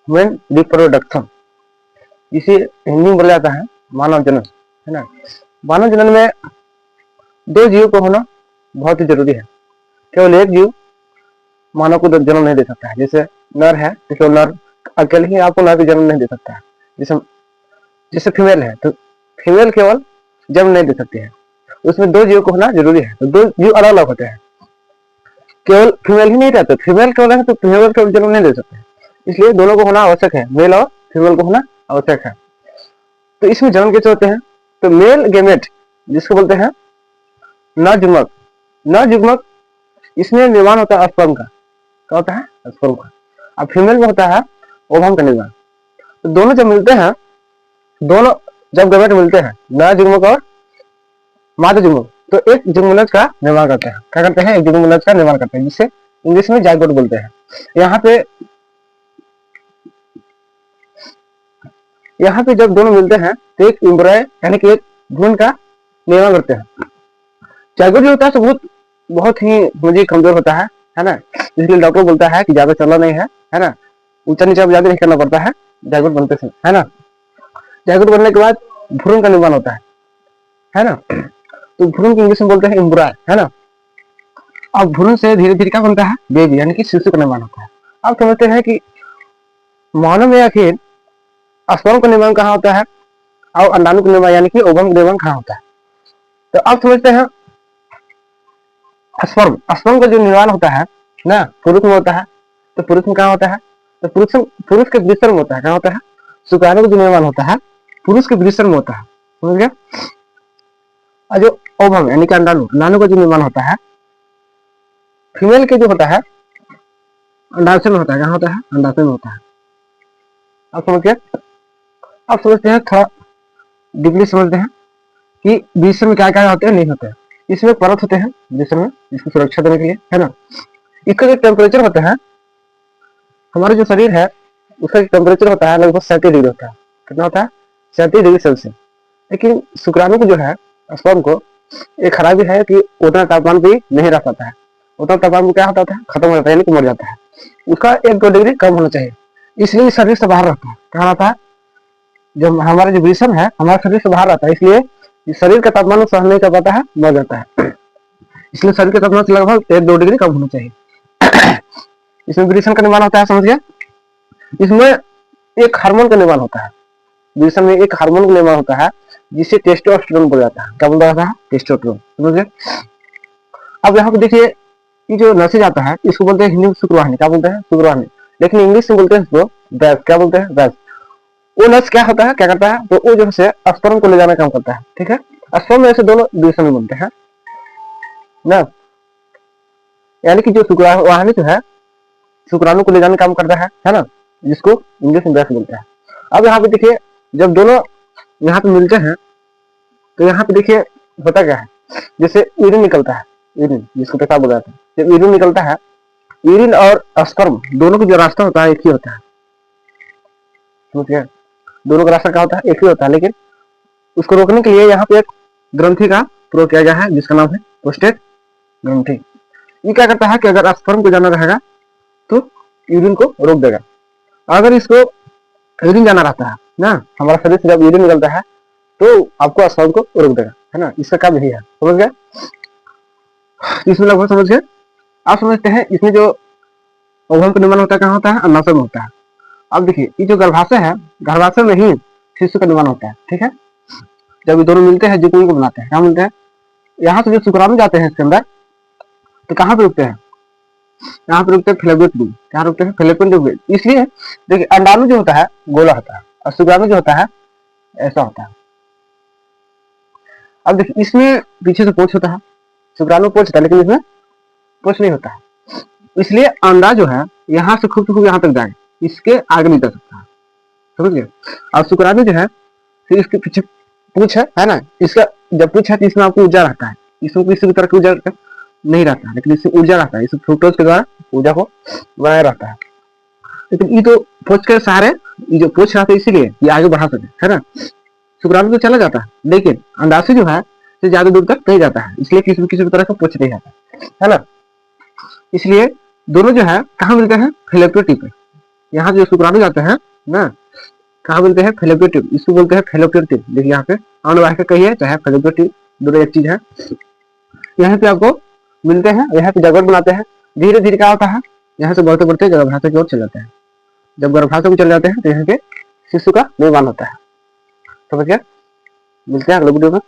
Human reproduction, इसे हिंदी में बोला जाता है मानव जनन, है ना। मानव जनन में दो जीव को होना बहुत ही जरूरी है। केवल एक जीव मानव को जन्म नहीं दे सकता है। जैसे नर है तो केवल नर अकेले ही आपको नर को जन्म नहीं दे सकता है। जैसे जैसे फीमेल है तो फीमेल केवल जन्म नहीं दे सकती है, उसमें दो जीव को होना जरूरी है। तो दो जीव अलग अलग होते हैं, केवल फीमेल ही नहीं रहते। फीमेल केवल है तो फीमेल केवल जन्म नहीं दे सकते, इसलिए दोनों को होना आवश्यक है, मेल और फीमेल को होना आवश्यक है। तो इसमें जन्म कैसे होते हैं? तो मेल गेमेट जिसको बोलते हैं नरजुग्मक, नरजुग्मक इसमें निर्माण होता है स्पर्म का। क्या होता है? स्पर्म का। अब फीमेल में होता है ओवम का निर्माण। तो दोनों जब मिलते हैं, दोनों जब गैमेट मिलते हैं नरजुग्मक और मादा जुग्मक, तो एक जुग्मनज का निर्माण करते हैं। क्या करते हैं? एक जुग्मनज का निर्माण करते हैं, जिसे इंग्लिश में जाइगोट बोलते हैं। यहाँ पे जब दोनों मिलते हैं तो एक एम्ब्रॉय यानी कि एक भ्रूण का निर्माण करते हैं। जाइगोट जो होता है तो बहुत ही मुझे कमजोर होता है ना, इसलिए डॉक्टर बोलता है कि ज्यादा चलना नहीं है ना, ऊंचा नीचा ज्यादा नहीं करना पड़ता है जाइगोट बनते समय, है ना। जाइगोट बनने के बाद भ्रूण का निर्माण होता है ना। तो भ्रूण को इंग्लिश में बोलते हैं एम्ब्रॉय, है ना। अब भ्रूण से धीरे धीरे क्या बनता है? बेबी यानी कि शिशु का निर्माण होता है। अब समझते हैं कि मानव में आखिर स्पर्म का निर्माण कहाँ होता है और अंडाणु का निर्माण यानी कि ओवम का निर्माण कहाँ होता है। तो अब समझते हैं स्पर्म का जो निर्माण होता है ना पुरुष में होता है। तो पुरुष में कहाँ होता है? तो पुरुष के वृषण में होता है। कहाँ होता है? शुक्राणु का जो निर्माण होता है पुरुष के वृषण में होता है, समझ गया। और जो ओवम यानी कि अंडाणु का जो निर्माण होता है फीमेल के जो होता है अंडाशय में होता है। कहाँ होता है? अंडाशय में होता है। अब समझ गया। अब समझते हैं, थोड़ा डीपली समझते हैं कि वृषण में क्या क्या होते हैं, नहीं होते हैं। इसमें परत होते हैं वृषण में, इसको सुरक्षा देने के लिए, है ना। इसका जो टेम्परेचर होता है, हमारा जो शरीर है उसका टेम्परेचर होता है लगभग 37 डिग्री होता है। कितना होता है? 37 डिग्री सेल्सियस। लेकिन शुक्राणु को जो है स्पर्म को एक खराबी है कि उतना तापमान भी नहीं रह पाता है। उतना तापमान में क्या होता है? खत्म हो जाता है, यानी कि मर जाता है। उसका 1-2 डिग्री कम होना चाहिए, इसलिए शरीर से बाहर रहता है। कहाँ रहता है? जब हमारा जो वृषण है हमारे शरीर से बाहर रहता है, इसलिए शरीर का तापमान सहन नहीं कर पाता है, मर जाता है। इसलिए शरीर के तापमान से लगभग 1-2 डिग्री कम होना चाहिए। इसमें वृषण का निर्माण होता है, समझ गया। इसमें एक हार्मोन का निर्माण होता है, वृषण में एक हार्मोन का निर्माण होता है जिसे टेस्टोस्टेरोन बोला जाता है। क्या बोला जाता है? टेस्टोस्टेरोन, समझ गए। अब यहाँ पे देखिए, ये जो नसें जाता है इसको बोलते हैं हिंदी में शुक्रवाहिनी। क्या बोलते हैं? शुक्रवाहिनी। लेकिन इंग्लिश में बोलते हैं इसको वैस। क्या बोलते हैं? वैस। वो नस क्या होता है, क्या करता है? तो वो जो है स्पर्म को ले जाने का काम करता है, ठीक है। स्पर्म में ऐसे दोनों वृषण में बनते हैं ना, यानी कि जो शुक्रवाहिनी जो है शुक्राणु को ले जाने का काम करता है ना, जिसको इंग्लिश में वैस बोलते हैं। अब यहाँ पे देखिए, जब दोनों यहाँ पे मिलते हैं तो यहाँ पे देखिए होता क्या है, जैसे यूरिन निकलता है, यूरिन जिसको पेशाब बोला जाता है। जब यूरिन निकलता है, यूरिन और स्पर्म दोनों का जो रास्ता होता है एक ही होता है, समझ गए। दोनों का रास्ता क्या होता है? एक ही होता है। लेकिन उसको रोकने के लिए यहाँ पे एक ग्रंथि का प्रयोग किया गया है जिसका नाम है प्रोस्टेट ग्रंथि। ये क्या करता है कि अगर स्पर्म को जाना रहेगा तो यूरिन को रोक देगा। अगर इसको यूरिन जाना रहता है ना, हमारा शरीर से जब यूरिन निकलता है तो आपको स्पर्म को रोक देगा, है ना। इसका काम यही है, समझ गए। इसमें लगभग समझ गए। आप समझते हैं इसमें जो ओवम का निर्माण होता है कहाँ होता है? अंडाशय में होता है। अब देखिए, ये जो गर्भाशय है, गर्भाशय में ही शिशु का निर्माण होता है, ठीक है। जब ये दोनों मिलते हैं जुगनू को बनाते हैं। कहाँ मिलते हैं? यहाँ से जो शुक्राणु जाते हैं इसके अंदर, तो कहाँ पे रुकते हैं? यहाँ पे रुकते हैं फैलोपियन ट्यूब। कहाँ रुकते हैं? Fallopian tube. इसलिए देखिए, अंडाणु जो होता है गोला होता है और शुक्राणु जो होता है ऐसा होता है। अब देखिए, इसमें पीछे से पोच होता है, शुक्राणु पोच होता है, लेकिन इसमें पोच नहीं होता है। इसलिए अंडा जो है यहाँ से खूब यहाँ तक जाए, इसके आगे नहीं जा सकता है, समझ गए। और शुक्राणु जो है फिर इसके पीछे पूछ है ना, इसका जब पूछ है तो इसमें आपको ऊर्जा रहता है, इसमें किसी भी तरह की ऊर्जा नहीं रहता है, लेकिन इसमें ऊर्जा रहता है। इसमें फ्रुक्टोज के द्वारा ऊर्जा को बनाया रहता है। लेकिन ये तो पोच के सहारे, ये जो पोच रहता है इसीलिए ये आगे बढ़ा सके, है ना। शुक्राणु तो चला जाता है, लेकिन अंडाशय जो है ज्यादा दूर तक नहीं जाता है, इसलिए किसी भी तरह का पोच नहीं आता है ना। इसलिए दोनों जो है कहाँ मिलते हैं? फैलोपियन ट्यूब पे। यहाँ जो शुक्राणु जाते हैं ना, कहाँ बोलते हैं, फेलोपियन ट्यूब, इसको बोलते हैं फेलोपियन ट्यूब। देखिए यहाँ पे अनुवाहिका कहिए चाहे फेलोपियन ट्यूब, दोनों एक चीज है। यहाँ पे आपको मिलते हैं, यहाँ पे जगत बनाते हैं। धीरे धीरे क्या होता है, यहाँ से बढ़ते बढ़ते गर्भाशय की ओर चले जाते हैं। जब गर्भाशय को चले जाते हैं तो यहाँ के शिशु का निर्माण होता है। समझ गया? मिलते हैं अगले वीडियो में।